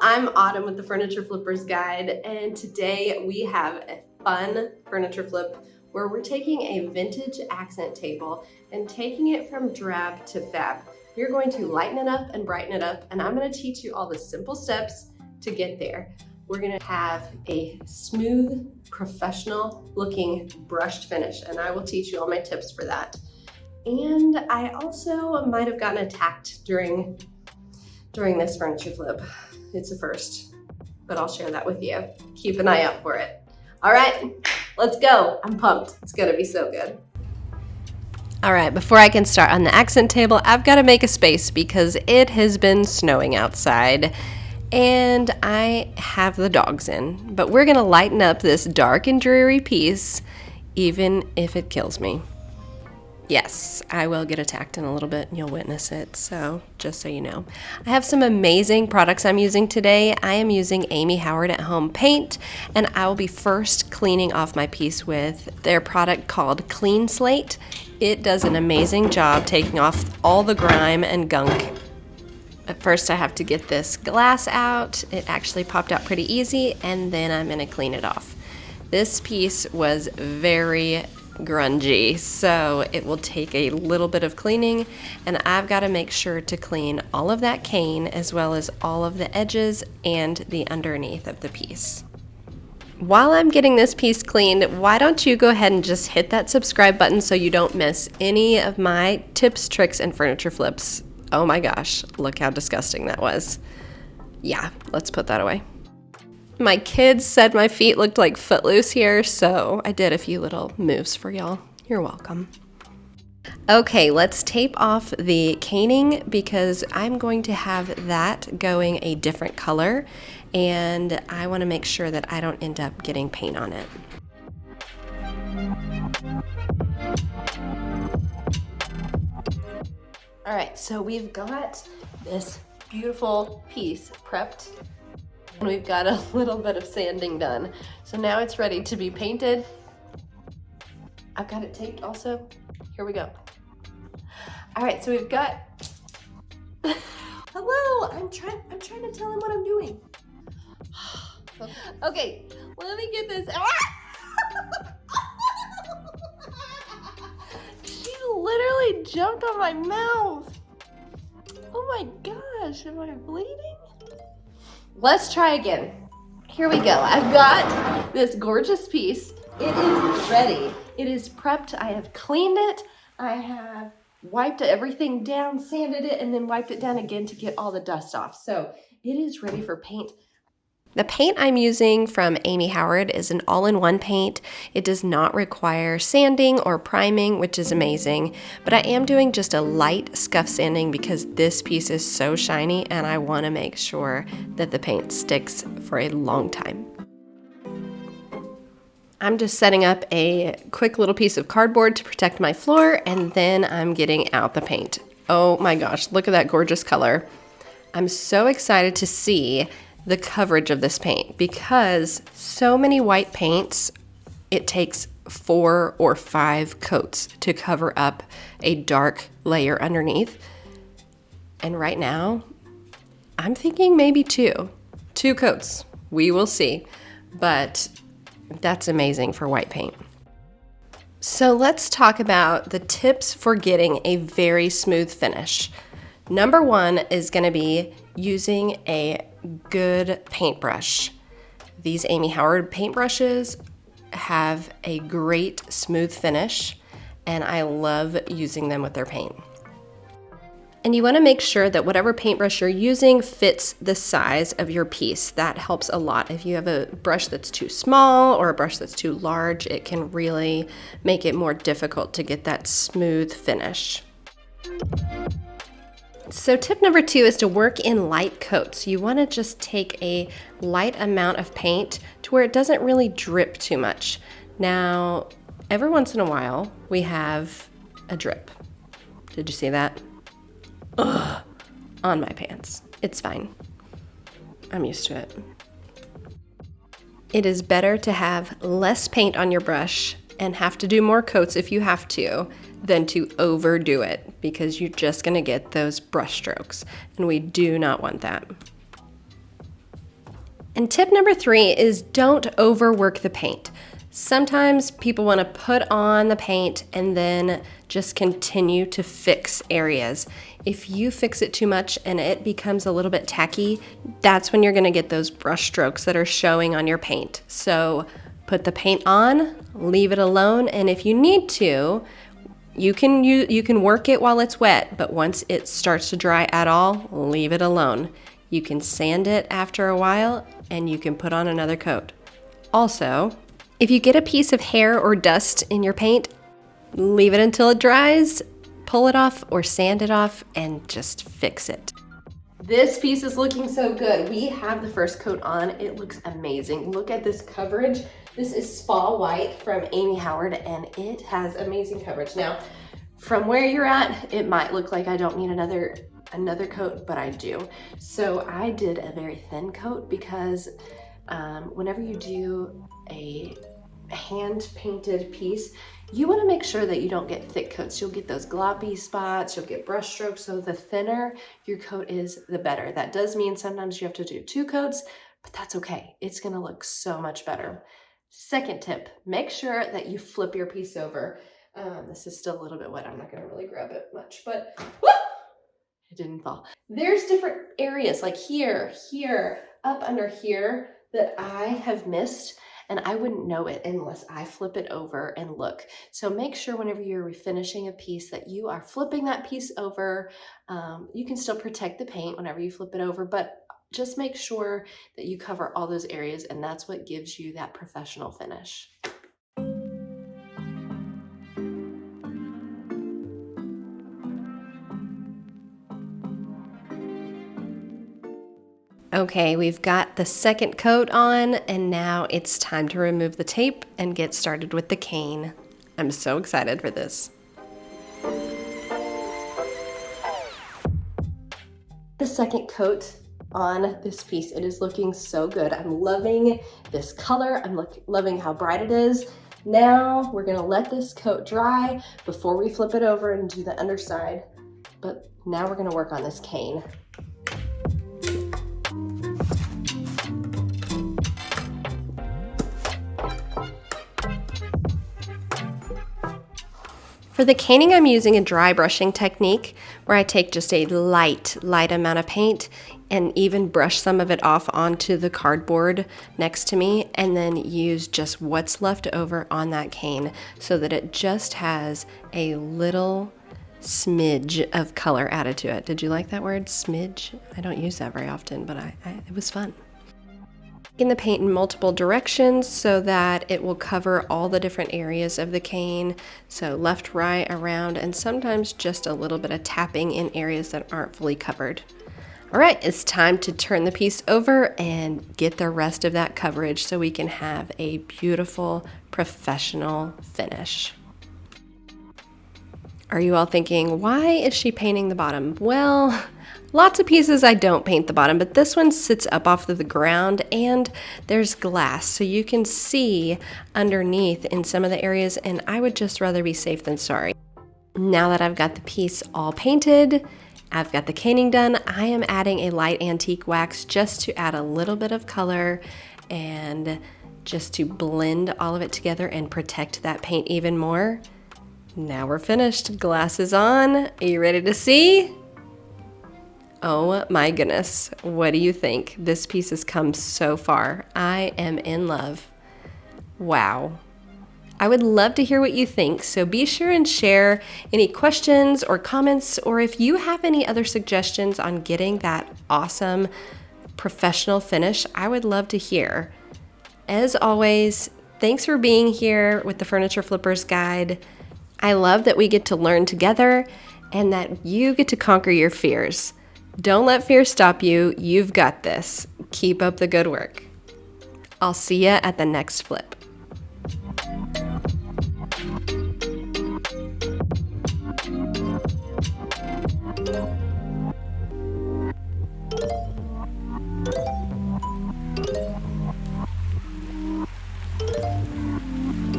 I'm Autumn with the Furniture Flippers Guide, and today we have a fun furniture flip where we're taking a vintage accent table and taking it from drab to fab. We're going to lighten it up and brighten it up, and I'm going to teach you all the simple steps to get there. We're going to have a smooth, professional looking brushed finish, and I will teach you all my tips for that. And I also might have gotten attacked during this furniture flip. It's a first, but I'll share that with you. Keep an eye out for it. All right, let's go. I'm pumped. It's gonna be so good. All right, before I can start on the accent table, I've got to make a space because it has been snowing outside and I have the dogs in. But we're gonna lighten up this dark and dreary piece, even if it kills me. Yes, I will get attacked in a little bit and you'll witness it, so just so you know. I have some amazing products I'm using today. I am using Amy Howard at Home paint, and I will be first cleaning off my piece with their product called Clean Slate. It does an amazing job taking off all the grime and gunk. At first I have to get this glass out. It actually popped out pretty easy, and then I'm gonna clean it off. This piece was very grungy, so it will take a little bit of cleaning, and I've got to make sure to clean all of that cane as well as all of the edges and the underneath of the piece. While I'm getting this piece cleaned, why don't you go ahead and just hit that subscribe button so you don't miss any of my tips, tricks, and furniture flips. Oh my gosh, look how disgusting that was. Yeah, let's put that away. My kids said my feet looked like Footloose here, so I did a few little moves for y'all. You're welcome. Okay, let's tape off the caning because I'm going to have that going a different color, and I want to make sure that I don't end up getting paint on it. All right, so we've got this beautiful piece prepped. And we've got a little bit of sanding done. So now it's ready to be painted. I've got it taped also. Here we go. All right, so we've got, hello, I'm trying to tell him what I'm doing. Okay, let me get this. She literally jumped on my mouth. Oh my gosh, am I bleeding? Let's try again. Here we go. I've got this gorgeous piece. It is ready. It is prepped. I have cleaned it. I have wiped everything down, sanded it, and then wiped it down again to get all the dust off. So it is ready for paint. The paint I'm using from Amy Howard is an all-in-one paint. It does not require sanding or priming, which is amazing, but I am doing just a light scuff sanding because this piece is so shiny and I want to make sure that the paint sticks for a long time. I'm just setting up a quick little piece of cardboard to protect my floor, and then I'm getting out the paint. Oh my gosh, look at that gorgeous color. I'm so excited to see the coverage of this paint because so many white paints, it takes 4 or 5 coats to cover up a dark layer underneath. And right now, I'm thinking maybe 2 coats. We will see, but that's amazing for white paint. So let's talk about the tips for getting a very smooth finish. Number 1 is going to be using a good paintbrush. These Amy Howard paintbrushes have a great smooth finish, and I love using them with their paint. And you want to make sure that whatever paintbrush you're using fits the size of your piece. That helps a lot. If you have a brush that's too small or a brush that's too large, it can really make it more difficult to get that smooth finish. So tip number 2 is to work in light coats. You want to just take a light amount of paint to where it doesn't really drip too much. Now, every once in a while, we have a drip. Did you see that? Ugh, on my pants. It's fine. I'm used to it. It is better to have less paint on your brush and have to do more coats if you have to than to overdo it, because you're just going to get those brush strokes, and we do not want that. And tip number 3 is don't overwork the paint. Sometimes people want to put on the paint and then just continue to fix areas. If you fix it too much and it becomes a little bit tacky, that's when you're going to get those brush strokes that are showing on your paint. So put the paint on, leave it alone, and if you need to, you can work it while it's wet, but once it starts to dry at all, leave it alone. You can sand it after a while and you can put on another coat. Also, if you get a piece of hair or dust in your paint, leave it until it dries, pull it off or sand it off, and just fix it. This piece is looking so good. We have the first coat on. It looks amazing. Look at this coverage. This is Spa White from Amy Howard, and it has amazing coverage. Now, from where you're at, it might look like I don't need another coat, but I do. So I did a very thin coat because whenever you do a hand-painted piece, you want to make sure that you don't get thick coats. You'll get those gloppy spots, you'll get brush strokes, so the thinner your coat is, the better. That does mean sometimes you have to do 2 coats, but that's okay. It's going to look so much better. Second tip, make sure that you flip your piece over. This is still a little bit wet. I'm not going to really grab it much, but whoop, it didn't fall. There's different areas like here, up under here that I have missed, and I wouldn't know it unless I flip it over and look. So make sure whenever you're refinishing a piece that you are flipping that piece over. You can still protect the paint whenever you flip it over, but just make sure that you cover all those areas, and that's what gives you that professional finish. Okay, we've got the second coat on, and now it's time to remove the tape and get started with the cane. I'm so excited for this. The second coat on this piece, it is looking so good. I'm loving this color. I'm loving how bright it is. Now we're gonna let this coat dry before we flip it over and do the underside. But now we're gonna work on this cane. For the caning, I'm using a dry brushing technique where I take just a light amount of paint and even brush some of it off onto the cardboard next to me, and then use just what's left over on that cane so that it just has a little smidge of color added to it. Did you like that word, smidge? I don't use that very often, but it was fun. In the paint in multiple directions so that it will cover all the different areas of the cane. So left, right, around, and sometimes just a little bit of tapping in areas that aren't fully covered. All right, it's time to turn the piece over and get the rest of that coverage so we can have a beautiful professional finish. Are you all thinking, why is she painting the bottom? Well, lots of pieces I don't paint the bottom, but this one sits up off of the ground and there's glass, so you can see underneath in some of the areas, and I would just rather be safe than sorry. Now that I've got the piece all painted, I've got the caning done, I am adding a light antique wax just to add a little bit of color and just to blend all of it together and protect that paint even more. Now we're finished. Glasses on. Are you ready to see? Oh my goodness. What do you think? This piece has come so far. I am in love. Wow. I would love to hear what you think, so be sure and share any questions or comments, or if you have any other suggestions on getting that awesome professional finish, I would love to hear. As always, thanks for being here with the Furniture Flippers Guide. I love that we get to learn together and that you get to conquer your fears. Don't let fear stop you. You've got this. Keep up the good work. I'll see you at the next flip.